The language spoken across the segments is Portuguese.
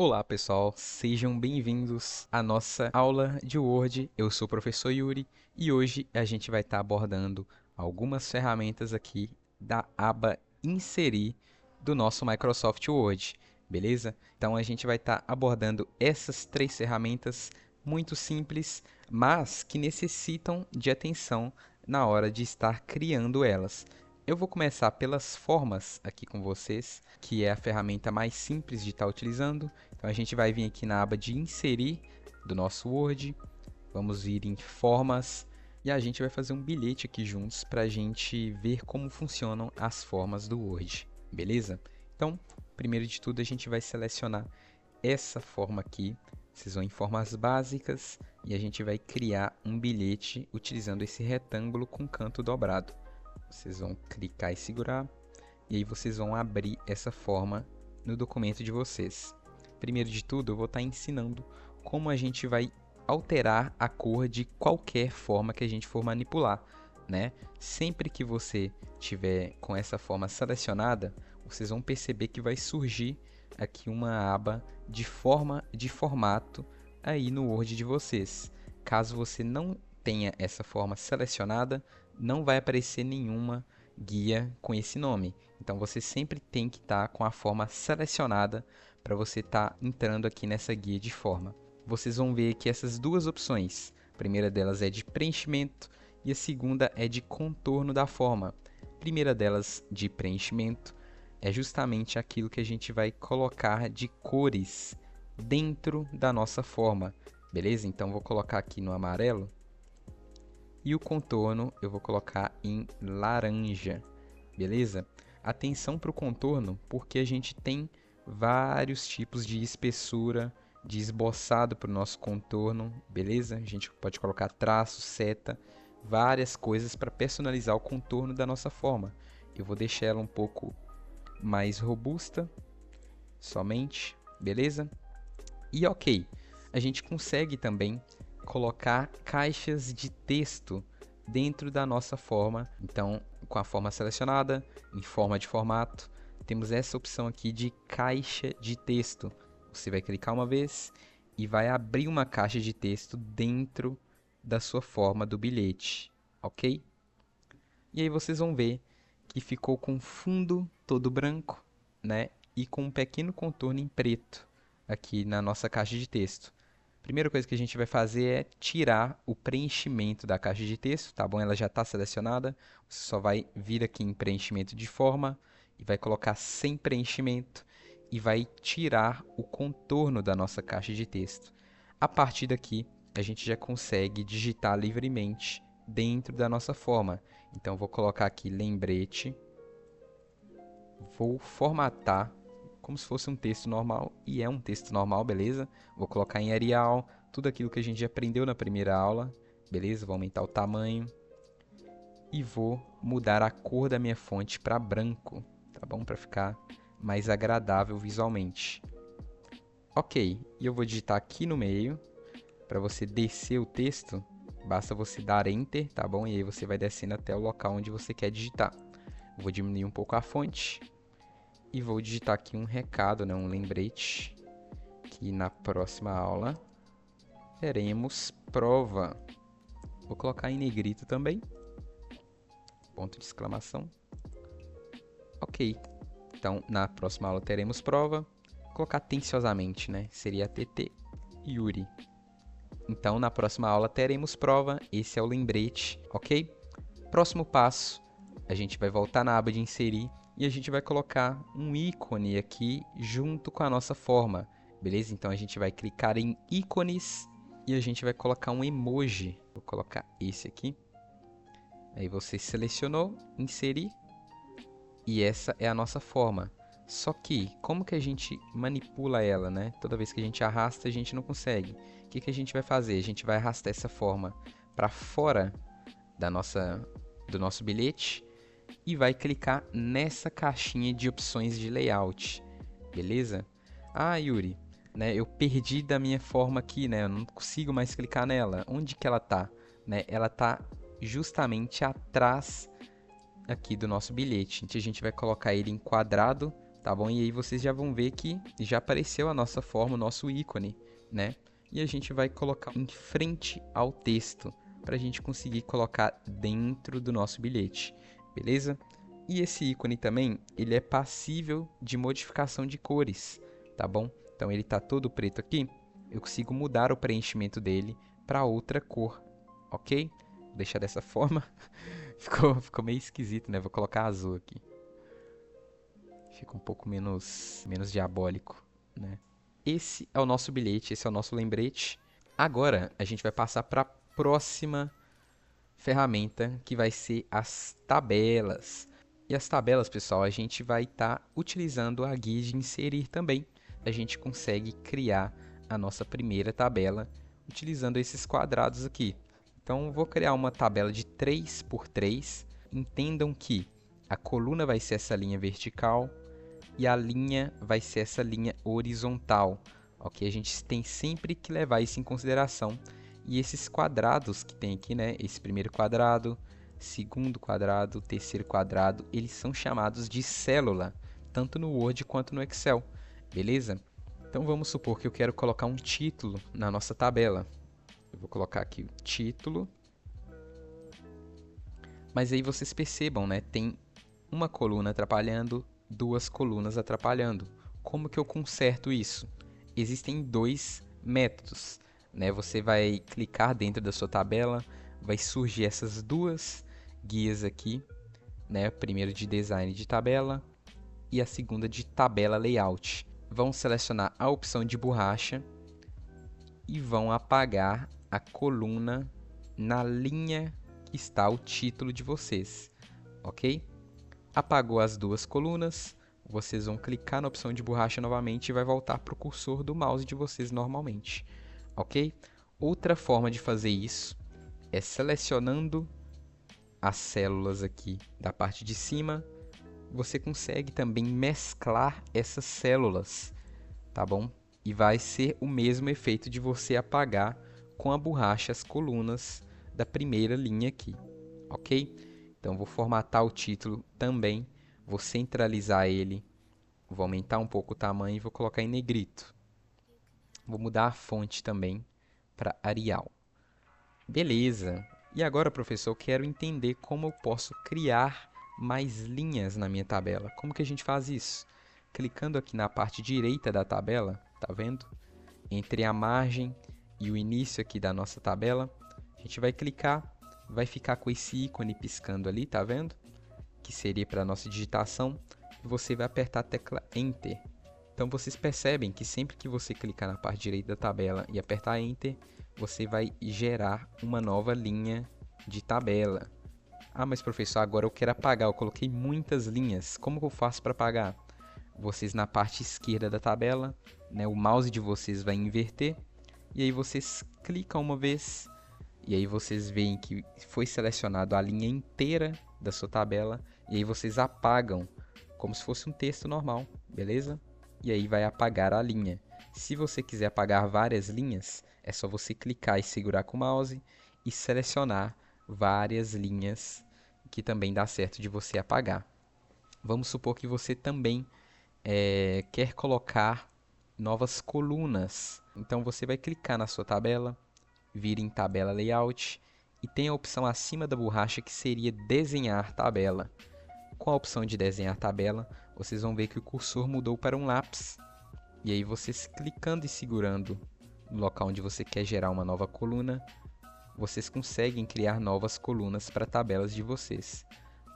Olá pessoal, sejam bem-vindos à nossa aula de Word. Eu sou o professor Yuri e hoje a gente vai estar abordando algumas ferramentas aqui da aba Inserir do nosso Microsoft Word, beleza? Então a gente vai estar abordando essas três ferramentas muito simples, mas que necessitam de atenção na hora de estar criando elas. Eu vou começar pelas formas aqui com vocês, que é a ferramenta mais simples de estar utilizando. Então a gente vai vir aqui na aba de inserir do nosso Word, vamos vir em formas e a gente vai fazer um bilhete aqui juntos para a gente ver como funcionam as formas do Word, beleza? Então, primeiro de tudo a gente vai selecionar essa forma aqui, vocês vão em formas básicas e a gente vai criar um bilhete utilizando esse retângulo com canto dobrado. Vocês vão clicar e segurar e aí vocês vão abrir essa forma no documento de vocês. Primeiro de tudo, eu vou estar ensinando como a gente vai alterar a cor de qualquer forma que a gente for manipular, né? Sempre que você tiver com essa forma selecionada, vocês vão perceber que vai surgir aqui uma aba de forma de formato aí no Word de vocês. Caso você não tenha essa forma selecionada, não vai aparecer nenhuma guia com esse nome. Então você sempre tem que estar com a forma selecionada para você estar entrando aqui nessa guia de forma. Vocês vão ver que essas duas opções, a primeira delas é de preenchimento e a segunda é de contorno da forma. A primeira delas, de preenchimento, é justamente aquilo que a gente vai colocar de cores dentro da nossa forma, beleza? Então vou colocar aqui no amarelo e o contorno eu vou colocar em laranja, beleza? Atenção para o contorno, porque a gente tem vários tipos de espessura, de esboçado para o nosso contorno, beleza? A gente pode colocar traço, seta, várias coisas para personalizar o contorno da nossa forma. Eu vou deixar ela um pouco mais robusta, somente, beleza? E ok, a gente consegue também colocar caixas de texto dentro da nossa forma. Então, com a forma selecionada, em forma de formato, temos essa opção aqui de caixa de texto. Você vai clicar uma vez e vai abrir uma caixa de texto dentro da sua forma do bilhete, ok? E aí vocês vão ver que ficou com fundo todo branco, né? E com um pequeno contorno em preto aqui na nossa caixa de texto. Primeira coisa que a gente vai fazer é tirar o preenchimento da caixa de texto, tá bom? Ela já está selecionada. Você só vai vir aqui em preenchimento de forma e vai colocar sem preenchimento e vai tirar o contorno da nossa caixa de texto. A partir daqui, a gente já consegue digitar livremente dentro da nossa forma. Então, vou colocar aqui lembrete, vou formatar como se fosse um texto normal, e é um texto normal, beleza? Vou colocar em Arial, tudo aquilo que a gente já aprendeu na primeira aula, beleza? Vou aumentar o tamanho e vou mudar a cor da minha fonte para branco, tá bom? Para ficar mais agradável visualmente. Ok, e eu vou digitar aqui no meio, para você descer o texto, basta você dar Enter, tá bom? E aí você vai descendo até o local onde você quer digitar. Vou diminuir um pouco a fonte e vou digitar aqui um recado, né, um lembrete, que na próxima aula teremos prova. Vou colocar em negrito também, ponto de exclamação. Ok, então na próxima aula teremos prova. Vou colocar atenciosamente, né, seria TT Yuri. Então na próxima aula teremos prova, esse é o lembrete, ok? Próximo passo, a gente vai voltar na aba de inserir e a gente vai colocar um ícone aqui junto com a nossa forma, beleza? Então a gente vai clicar em ícones e a gente vai colocar um emoji. Vou colocar esse aqui. Aí você selecionou, inserir e essa é a nossa forma. Só que, como que a gente manipula ela, né? Toda vez que a gente arrasta, a gente não consegue. O que que a gente vai fazer? A gente vai arrastar essa forma para fora do nosso bilhete e vai clicar nessa caixinha de opções de layout, beleza? Ah, Yuri, né, eu perdi da minha forma aqui, né? Eu não consigo mais clicar nela. Onde que ela tá? Né? Ela tá justamente atrás aqui do nosso bilhete. A gente vai colocar ele em quadrado, tá bom? E aí vocês já vão ver que já apareceu a nossa forma, o nosso ícone, né? E a gente vai colocar em frente ao texto, para a gente conseguir colocar dentro do nosso bilhete, beleza? E esse ícone também, ele é passível de modificação de cores, tá bom? Então ele está todo preto aqui, eu consigo mudar o preenchimento dele para outra cor, ok? Vou deixar dessa forma. Ficou meio esquisito, né? Vou colocar azul aqui. Fica um pouco menos diabólico, né? Esse é o nosso bilhete, esse é o nosso lembrete. Agora a gente vai passar para a próxima ferramenta, que vai ser as tabelas. E as tabelas, pessoal, a gente vai estar utilizando a guia de inserir também. A gente consegue criar a nossa primeira tabela utilizando esses quadrados aqui. Então, vou criar uma tabela de 3 por 3. Entendam que a coluna vai ser essa linha vertical e a linha vai ser essa linha horizontal. Ok? A gente tem sempre que levar isso em consideração. E esses quadrados que tem aqui, né? Esse primeiro quadrado, segundo quadrado, terceiro quadrado, eles são chamados de célula, tanto no Word quanto no Excel, beleza? Então vamos supor que eu quero colocar um título na nossa tabela. Eu vou colocar aqui o título. Mas aí vocês percebam, né? Tem uma coluna atrapalhando, duas colunas atrapalhando. Como que eu conserto isso? Existem dois métodos, né? Você vai clicar dentro da sua tabela, vai surgir essas duas guias aqui, né? Primeiro de design de tabela e a segunda de tabela layout. Vão selecionar a opção de borracha e vão apagar a coluna na linha que está o título de vocês, ok? Apagou as duas colunas, vocês vão clicar na opção de borracha novamente e vai voltar para o cursor do mouse de vocês normalmente, ok? Outra forma de fazer isso é selecionando as células aqui da parte de cima. Você consegue também mesclar essas células, tá bom? E vai ser o mesmo efeito de você apagar com a borracha as colunas da primeira linha aqui, ok? Então vou formatar o título também, vou centralizar ele, vou aumentar um pouco o tamanho e vou colocar em negrito. Vou mudar a fonte também para Arial. Beleza! E agora, professor, eu quero entender como eu posso criar mais linhas na minha tabela. Como que a gente faz isso? Clicando aqui na parte direita da tabela, tá vendo? Entre a margem e o início aqui da nossa tabela, a gente vai clicar, vai ficar com esse ícone piscando ali, tá vendo? Que seria para a nossa digitação, e você vai apertar a tecla Enter. Então vocês percebem que sempre que você clicar na parte direita da tabela e apertar Enter, você vai gerar uma nova linha de tabela. Ah, mas professor, agora eu quero apagar, eu coloquei muitas linhas, como que eu faço para apagar? Vocês na parte esquerda da tabela, né, o mouse de vocês vai inverter, e aí vocês clicam uma vez, e aí vocês veem que foi selecionado a linha inteira da sua tabela, e aí vocês apagam, como se fosse um texto normal, beleza? E aí vai apagar a linha. Se você quiser apagar várias linhas, é só você clicar e segurar com o mouse e selecionar várias linhas, que também dá certo de você apagar. Vamos supor que você também quer colocar novas colunas. Então você vai clicar na sua tabela, vir em tabela layout e tem a opção acima da borracha que seria desenhar tabela. Com a opção de desenhar tabela, vocês vão ver que o cursor mudou para um lápis. E aí vocês clicando e segurando no local onde você quer gerar uma nova coluna, vocês conseguem criar novas colunas para tabelas de vocês,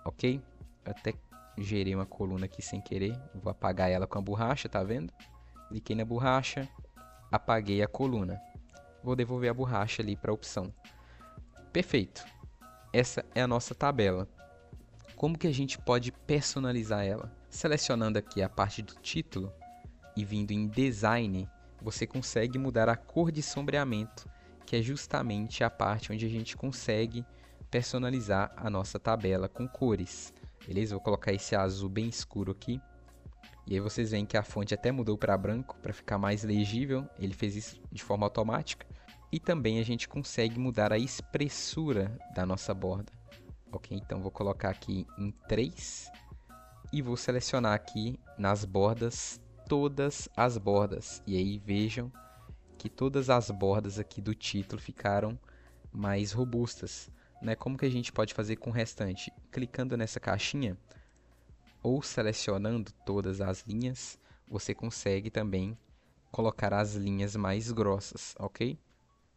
ok? Eu até gerei uma coluna aqui sem querer, vou apagar ela com a borracha, tá vendo? Cliquei na borracha, apaguei a coluna. Vou devolver a borracha ali para a opção. Perfeito. Essa é a nossa tabela. Como que a gente pode personalizar ela? Selecionando aqui a parte do título e vindo em Design, você consegue mudar a cor de sombreamento, que é justamente a parte onde a gente consegue personalizar a nossa tabela com cores. Beleza? Vou colocar esse azul bem escuro aqui. E aí vocês veem que a fonte até mudou para branco, para ficar mais legível. Ele fez isso de forma automática. E também a gente consegue mudar a espessura da nossa borda. Ok? Então vou colocar aqui em 3. e vou selecionar aqui nas bordas todas as bordas. E aí vejam que todas as bordas aqui do título ficaram mais robustas, né? Como que a gente pode fazer com o restante? Clicando nessa caixinha ou selecionando todas as linhas, você consegue também colocar as linhas mais grossas, ok?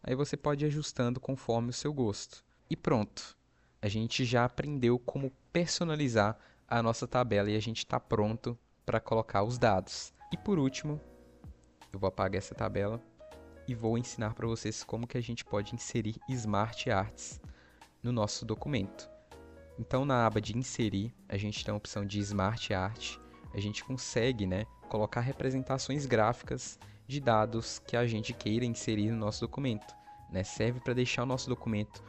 Aí você pode ir ajustando conforme o seu gosto. E pronto, a gente já aprendeu como personalizar a nossa tabela e a gente está pronto para colocar os dados. E por último, eu vou apagar essa tabela e vou ensinar para vocês como que a gente pode inserir Smart Arts no nosso documento. Então, na aba de inserir, a gente tem a opção de Smart Art. A gente consegue, né, colocar representações gráficas de dados que a gente queira inserir no nosso documento, né? Serve para deixar o nosso documento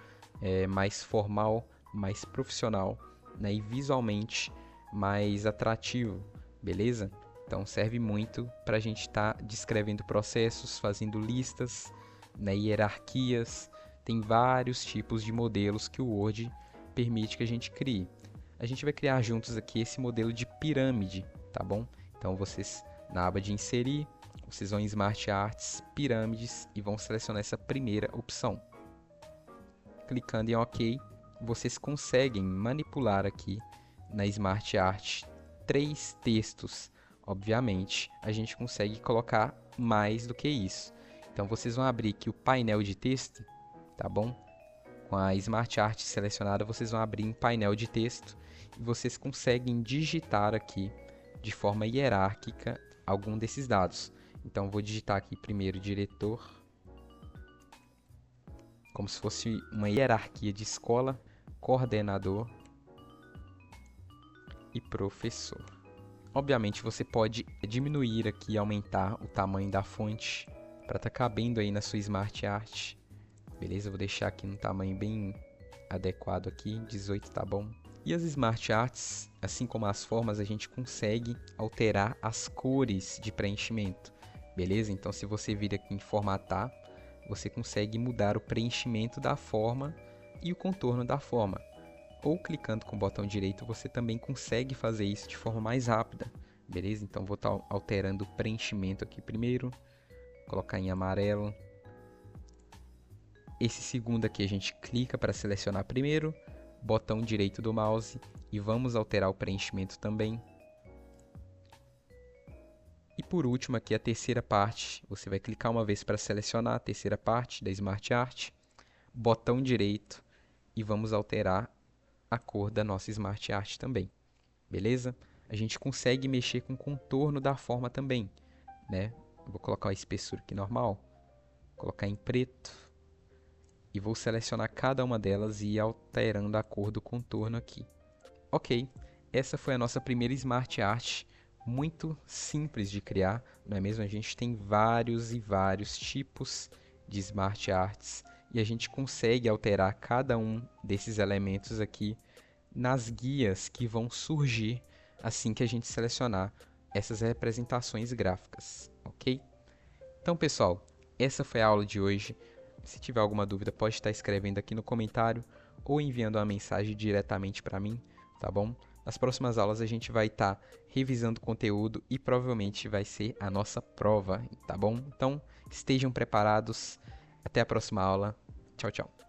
mais formal, mais profissional, né, e visualmente mais atrativo, beleza? Então serve muito para a gente estar descrevendo processos, fazendo listas, né, hierarquias. Tem vários tipos de modelos que o Word permite que a gente crie. A gente vai criar juntos aqui esse modelo de pirâmide, tá bom? Então vocês, na aba de inserir, vocês vão em Smart Arts, pirâmides e vão selecionar essa primeira opção. Clicando em OK, vocês conseguem manipular aqui na Smart Art 3 textos. Obviamente, a gente consegue colocar mais do que isso. Então, vocês vão abrir aqui o painel de texto, tá bom? Com a Smart Art selecionada, vocês vão abrir em painel de texto e vocês conseguem digitar aqui de forma hierárquica algum desses dados. Então, vou digitar aqui primeiro diretor, como se fosse uma hierarquia de escola, coordenador e professor. Obviamente você pode diminuir aqui e aumentar o tamanho da fonte para estar cabendo aí na sua Smart Art. Beleza? Eu vou deixar aqui no tamanho bem adequado aqui, 18 tá bom. E as Smart Arts, assim como as formas, a gente consegue alterar as cores de preenchimento. Beleza? Então se você vir aqui em formatar, você consegue mudar o preenchimento da forma e o contorno da forma. Ou clicando com o botão direito, você também consegue fazer isso de forma mais rápida, beleza? Então vou estar alterando o preenchimento aqui primeiro, colocar em amarelo. Esse segundo aqui a gente clica para selecionar primeiro, botão direito do mouse e vamos alterar o preenchimento também. E por último aqui a terceira parte, você vai clicar uma vez para selecionar a terceira parte da Smart Art, botão direito e vamos alterar a cor da nossa Smart Art também, beleza? A gente consegue mexer com o contorno da forma também, né? Eu vou colocar a espessura aqui normal, colocar em preto e vou selecionar cada uma delas e ir alterando a cor do contorno aqui. Ok, essa foi a nossa primeira Smart Art, muito simples de criar, não é mesmo? A gente tem vários e vários tipos de Smart Arts e a gente consegue alterar cada um desses elementos aqui nas guias que vão surgir assim que a gente selecionar essas representações gráficas, ok? Então, pessoal, essa foi a aula de hoje. Se tiver alguma dúvida, pode estar escrevendo aqui no comentário ou enviando uma mensagem diretamente para mim, tá bom? Nas próximas aulas a gente vai estar revisando o conteúdo e provavelmente vai ser a nossa prova, tá bom? Então, estejam preparados. Até a próxima aula. Tchau, tchau.